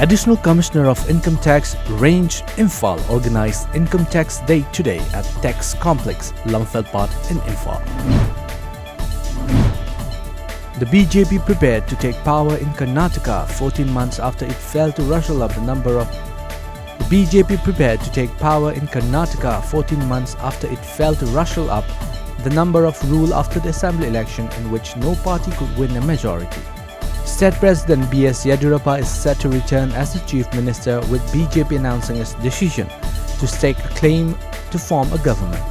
Additional Commissioner of Income Tax Range Imphal organized Income Tax Day today at Tax Complex, Lamfelpat in Imphal. The BJP prepared to take power in Karnataka 14 months after it failed to rustle up the number of rule after the assembly election in which no party could win a majority. State President B.S. YEDDYURAPPA is set to return as the Chief Minister, with BJP announcing its decision to stake a claim to form a government.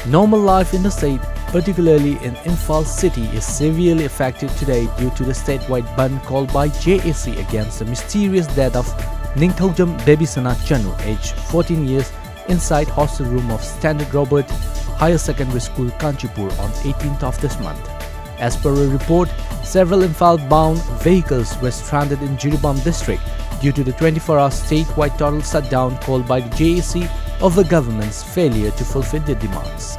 Normal life in the state, particularly in Imphal city, is severely affected today due to the statewide ban called by JAC against the mysterious death of Ningthaujam Babysana Chanu, aged 14 years, inside hostel room of Standard Robert Higher Secondary School, Kanchipur on 18th of this month. As per a report, several Imphal-bound vehicles were stranded in Jiribam district due to the 24-hour statewide total shutdown called by the JAC of the government's failure to fulfill their demands.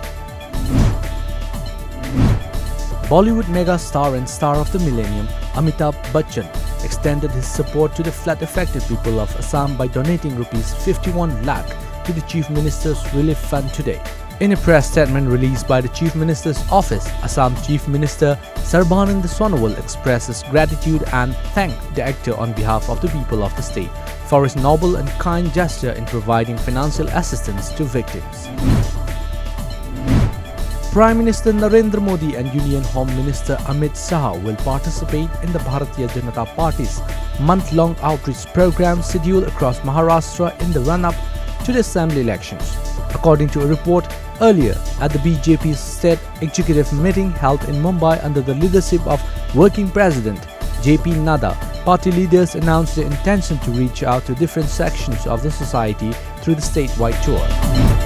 Bollywood mega star and star of the millennium AMITABH BACHCHAN extended his support to the flood-affected people of Assam by donating Rs 51 lakh to the Chief Minister's Relief Fund today. In a press statement released by the Chief Minister's office, Assam Chief Minister Sarbanand Sonowal expresses gratitude and thanked the actor on behalf of the people of the state for his noble and kind gesture in providing financial assistance to victims. Prime Minister Narendra Modi and Union Home Minister Amit Shah will participate in the Bharatiya Janata Party's month-long outreach program scheduled across Maharashtra in the run-up to the assembly elections. According to a report earlier at the BJP's state executive meeting held in Mumbai under the leadership of Working President JP Nadda, party leaders announced their intention to reach out to different sections of the society through the statewide tour.